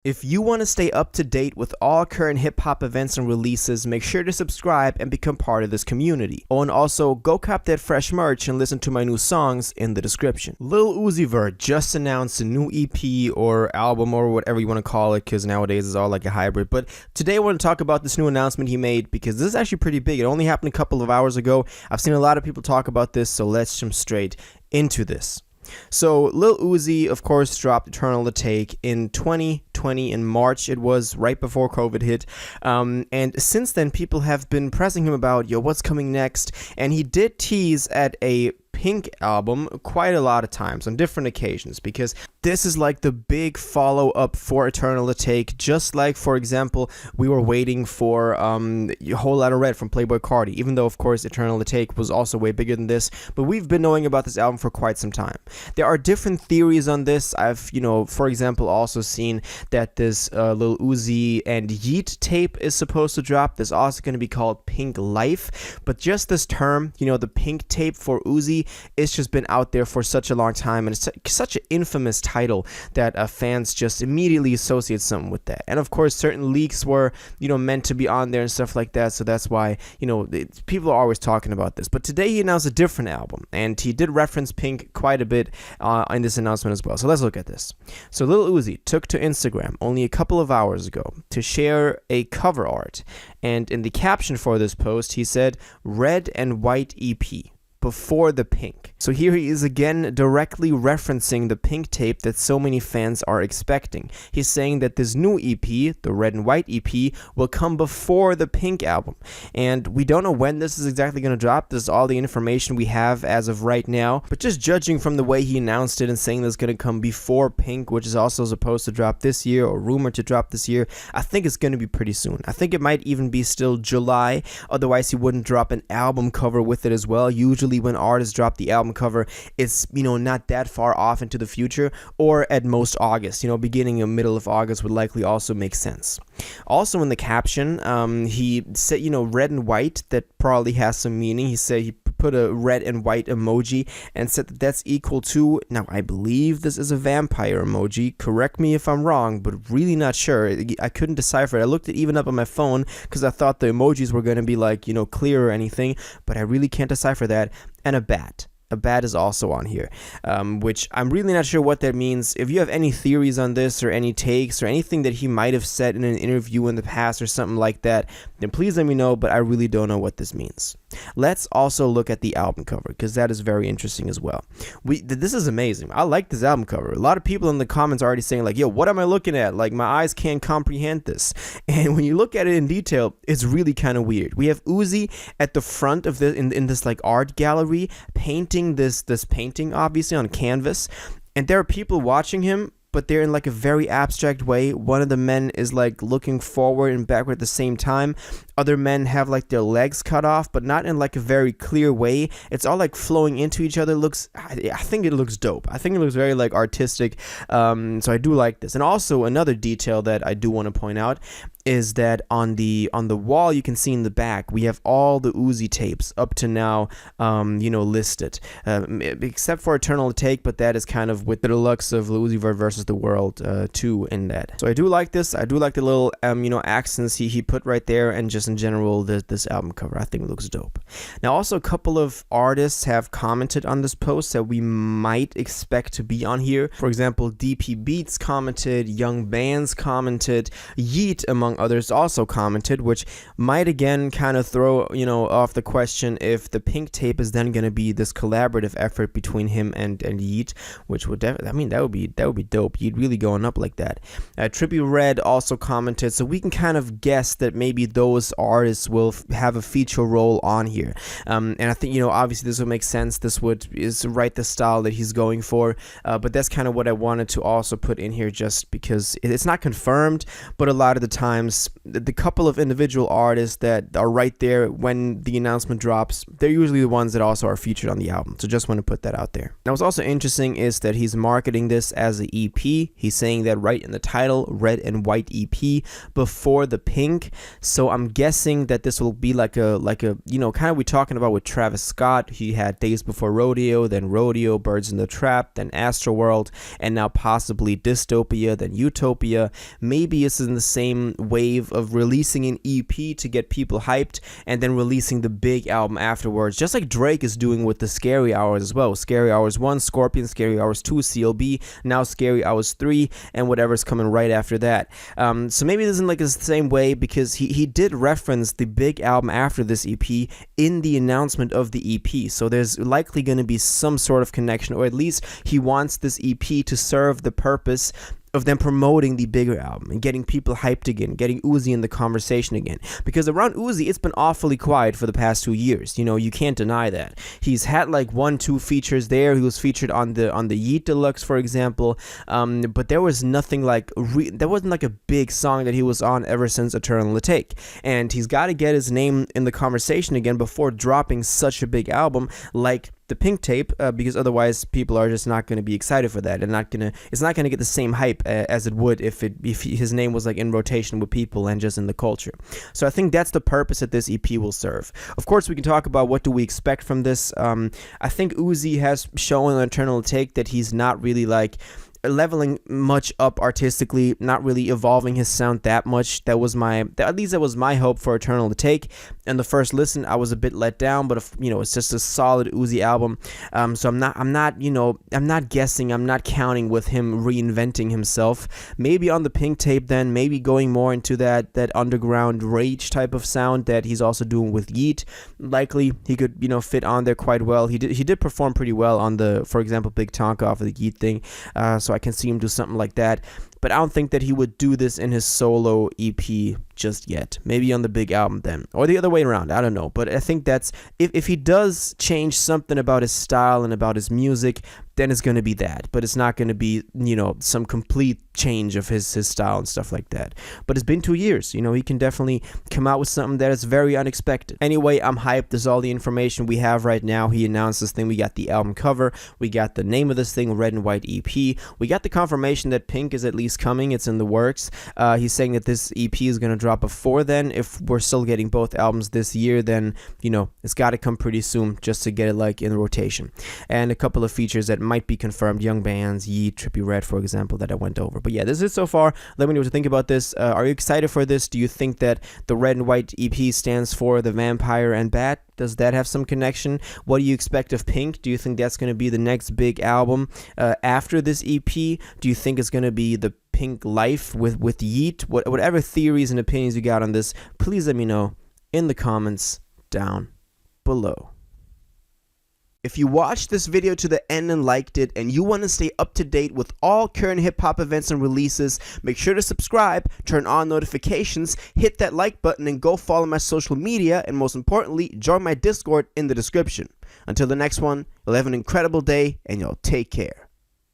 If you want to stay up to date with all current hip-hop events and releases, make sure to subscribe and become part of this community. Oh, and also, go cop that fresh merch and listen to my new songs in the description. Lil Uzi Vert just announced a new EP or album or whatever you want to call it, because nowadays it's all like a hybrid. But today I want to talk about this new announcement he made, because this is actually pretty big. It only happened a couple of hours ago. I've seen a lot of people talk about this, so let's jump straight into this. So Lil Uzi, of course, dropped Eternal to Take in 2020 in March. It was right before COVID hit. And since then, people have been pressing him about, yo, what's coming next? And he did tease at a Pink album quite a lot of times on different occasions, because this is like the big follow-up for Eternal to Take, just like, for example, we were waiting for a Whole Lotta Red from Playboi Carti, even though, of course, Eternal to Take was also way bigger than this, but we've been knowing about this album for quite some time. There are different theories on this. I've, for example, also seen that this Lil Uzi and Yeet tape is supposed to drop. There's also going to be called Pink Life, but just this term, the Pink tape for Uzi, it's just been out there for such a long time, and it's such an infamous title that fans just immediately associate something with that. And of course, certain leaks were, meant to be on there and stuff like that, so that's why, people are always talking about this. But today he announced a different album, and he did reference Pink quite a bit in this announcement as well. So let's look at this. So Lil Uzi took to Instagram only a couple of hours ago to share a cover art, and in the caption for this post, he said, "Red and White EP. Before the Pink." So here he is again directly referencing the Pink tape that so many fans are expecting. He's saying that this new EP, the Red and White EP, will come before the Pink album. And we don't know when this is exactly going to drop. This is all the information we have as of right now. But just judging from the way he announced it and saying that it's going to come before Pink, which is also supposed to drop this year or rumored to drop this year, I think it's going to be pretty soon. I think it might even be still July. Otherwise, he wouldn't drop an album cover with it as well. Usually when artists drop the album cover, it's not that far off into the future, or at most August. Beginning or middle of August would likely also make sense. Also in the caption, he said, red and white. That probably has some meaning. He said he put a red and white emoji and said that that's equal to, now I believe this is a vampire emoji. Correct me if I'm wrong, but really not sure. I couldn't decipher it. I looked it even up on my phone because I thought the emojis were going to be like, clear or anything, but I really can't decipher that. And a bat. A bat is also on here, which I'm really not sure what that means. If you have any theories on this or any takes or anything that he might have said in an interview in the past or something like that, then please let me know, but I really don't know what this means. Let's also look at the album cover, because that is very interesting as well. This is amazing. I like this album cover. A lot of people in the comments are already saying like, yo, what am I looking at? Like, my eyes can't comprehend this. And when you look at it in detail, it's really kind of weird. We have Uzi at the front of this in this like art gallery painting this painting, obviously on canvas, and there are people watching him, but they're in like a very abstract way. One of the men is like looking forward and backward at the same time. Other men have like their legs cut off, but not in like a very clear way. It's all like flowing into each other. I think it looks dope. I think it looks very like artistic. So I do like this. And also another detail that I do want to point out is that on the wall you can see in the back, we have all the Uzi tapes up to now, listed, except for Eternal to Take, but that is kind of with the deluxe of Lil Uzi Vert versus the World 2 in that. So I do like this. I do like the little accents he put right there, and just in general this album cover. I think it looks dope. Now also a couple of artists have commented on this post that we might expect to be on here. For example, DP Beats commented, Young Bands commented, Yeet among others also commented, which might again kind of throw off the question if the Pink tape is then going to be this collaborative effort between him and Yeet, which would that would be dope. Yeet really going up like that. Trippie Redd also commented, so we can kind of guess that maybe those artists will have a feature role on here, and I think obviously this would make sense. This is right the style that he's going for, but that's kind of what I wanted to also put in here, just because it's not confirmed, but a lot of the times the couple of individual artists that are right there when the announcement drops, they're usually the ones that also are featured on the album. So just want to put that out there. Now what's also interesting is that he's marketing this as an EP. He's saying that right in the title, Red and White EP, before the Pink. So I'm guessing that this will be like a kind of we're talking about with Travis Scott. He had Days Before Rodeo, then Rodeo, Birds in the Trap, then Astroworld, and now possibly Dystopia, then Utopia. Maybe this is in the same wave of releasing an EP to get people hyped and then releasing the big album afterwards, just like Drake is doing with the Scary Hours as well. Scary Hours 1, Scorpion, Scary Hours 2, CLB, now Scary Hours 3, and whatever's coming right after that. So maybe this isn't like the same way, because he did reference the big album after this EP in the announcement of the EP. So there's likely going to be some sort of connection, or at least he wants this EP to serve the purpose of them promoting the bigger album and getting people hyped again, getting Uzi in the conversation again. Because around Uzi, it's been awfully quiet for the past 2 years. You know, you can't deny that. He's had like 1-2 features there. He was featured on the Yeet Deluxe, for example. But there was nothing like there wasn't like a big song that he was on ever since Eternal Take. And he's got to get his name in the conversation again before dropping such a big album like the Pink Tape, because otherwise people are just not going to be excited for that, and it's not gonna get the same hype as it would if his name was like in rotation with people and just in the culture. So I think that's the purpose that this EP will serve. Of course, we can talk about what do we expect from this. I think Uzi has shown on Eternal Take that he's not really like leveling much up artistically, not really evolving his sound that much. At least that was my hope for Eternal Take. And the first listen, I was a bit let down, but it's just a solid Uzi album. So I'm not guessing, I'm not counting with him reinventing himself. Maybe on the Pink Tape, then maybe going more into that underground rage type of sound that he's also doing with Yeet. Likely he could fit on there quite well. He did perform pretty well on the, for example, Big Tonka off of the Yeet thing. So I can see him do something like that. But I don't think that he would do this in his solo EP just yet. Maybe on the big album then. Or the other way around. I don't know. But I think that's... If he does change something about his style and about his music, then it's going to be that. But it's not going to be, some complete change of his style and stuff like that. But it's been 2 years. He can definitely come out with something that is very unexpected. Anyway, I'm hyped. There's all the information we have right now. He announced this thing. We got the album cover. We got the name of this thing, Red and White EP. We got the confirmation that Pink is at least coming. It's in the works. He's saying that this EP is going to drop before then. If we're still getting both albums this year, then it's got to come pretty soon just to get it like in rotation. And a couple of features that might be confirmed: Young Bands, Yeet, Trippie Redd, for example, that I went over. But yeah, this is it so far. Let me know what you think about this. Are you excited for this? Do you think that the Red and White EP stands for the Vampire and Bat? Does that have some connection? What do you expect of Pink? Do you think that's going to be the next big album after this EP? Do you think it's going to be the Pink Life with Yeet? Whatever theories and opinions you got on this, please let me know in the comments down below. If you watched this video to the end and liked it, and you want to stay up to date with all current hip-hop events and releases, make sure to subscribe, turn on notifications, hit that like button, and go follow my social media, and most importantly, join my Discord in the description. Until the next one, you'll have an incredible day, and y'all take care.